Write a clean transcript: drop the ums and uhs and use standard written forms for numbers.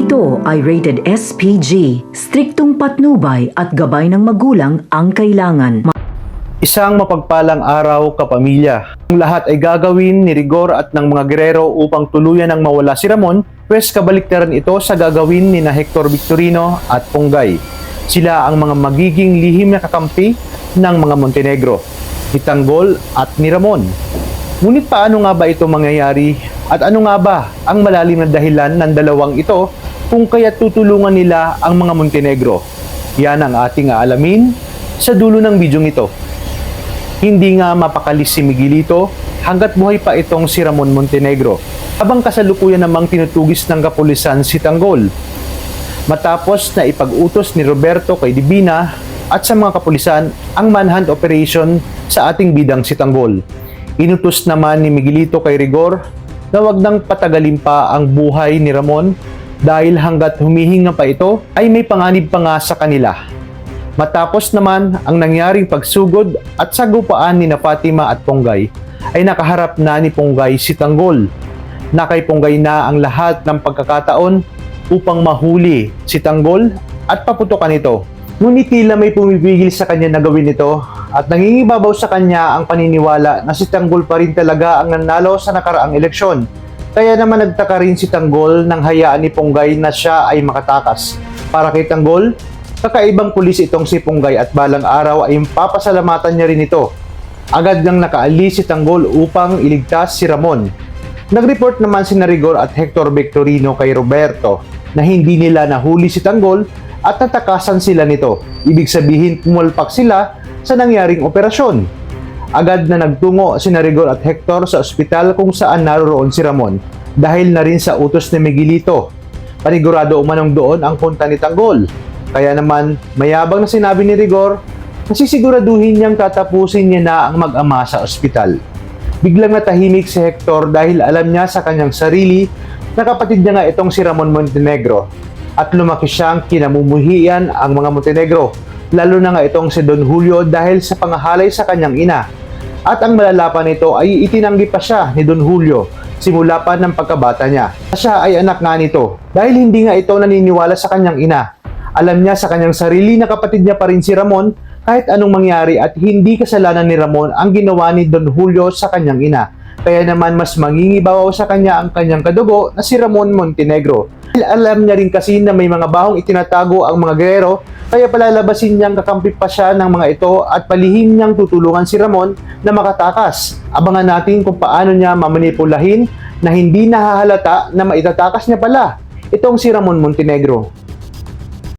Ito ay rated SPG, striktong patnubay at gabay ng magulang ang kailangan. Isang mapagpalang araw, kapamilya. Ang lahat ay gagawin ni Rigor at ng mga gerero upang tuluyan ng mawala si Ramon, pwes kabaliktaran ito sa gagawin ni na Hector Victorino at Ponggay. Sila ang mga magiging lihim na kakampi ng mga Montenegro, ni Tanggol at ni Ramon. Ngunit paano nga ba ito mangyayari at ano nga ba ang malalim na dahilan ng dalawang ito kung kaya tutulungan nila ang mga Montenegro? Yan ang ating aalamin sa dulo ng bidyong ito. Hindi nga mapakalis si Miguelito hanggat buhay pa itong si Ramon Montenegro, habang kasalukuyan namang tinutugis ng kapulisan si Tanggol. Matapos na ipag-utos ni Roberto kay Divina at sa mga kapulisan ang manhunt operation sa ating bidang si Tanggol, inutos naman ni Miguelito kay Rigor na wag nang patagalin pa ang buhay ni Ramon dahil hanggat humihinga pa ito ay may panganib pa nga sa kanila. Matapos naman ang nangyaring pagsugod at sagupaan ni na Fatima at Ponggay, ay nakaharap na ni Ponggay si Tanggol. Na kay Ponggay na ang lahat ng pagkakataon upang mahuli si Tanggol at paputokan ito. Ngunit tila may pumipigil sa kanya na gawin ito at nangingibabaw sa kanya ang paniniwala na si Tanggol pa rin talaga ang nanalo sa nakaraang eleksyon. Kaya naman nagtaka rin si Tanggol nang hayaan ni Ponggay na siya ay makatakas. Para kay Tanggol, kakaibang pulis itong si Ponggay at balang araw ay papasalamatan niya rin ito. Agad nang nakaalis si Tanggol upang iligtas si Ramon. Nag-report naman si Rigor at Hector Victorino kay Roberto na hindi nila nahuli si Tanggol at natakasan sila nito. Ibig sabihin pumulpak sila sa nangyaring operasyon. Agad na nagtungo si Rigor at Hector sa ospital kung saan naroroon si Ramon dahil na rin sa utos ni Miguelito. Panigurado umanong doon ang punta ni Tanggol. Kaya naman mayabang na sinabi ni Rigor na sisiguraduhin niyang tatapusin niya na ang mag-ama sa ospital. Biglang natahimik si Hector dahil alam niya sa kanyang sarili na kapatid niya nga itong si Ramon Montenegro at lumaki siyang kinamumuhian ang mga Montenegro, lalo na nga itong si Don Julio dahil sa pangahalay sa kanyang ina. At ang malala pa nito ay itinanggi pa siya ni Don Julio simula pa ng pagkabata niya. Siya ay anak nga nito dahil hindi nga ito naniniwala sa kanyang ina. Alam niya sa kanyang sarili na kapatid niya pa rin si Ramon kahit anong mangyari at hindi kasalanan ni Ramon ang ginawa ni Don Julio sa kanyang ina. Kaya naman mas mangingibabaw sa kanya ang kanyang kadugo na si Ramon Montenegro. Alam niya rin kasi na may mga bahong itinatago ang mga gerero, kaya palalabasin niyang kakampi pa siya ng mga ito at palihim niyang tutulungan si Ramon na makatakas. Abangan natin kung paano niya mamanipulahin na hindi nahahalata na maitatakas niya pala itong si Ramon Montenegro.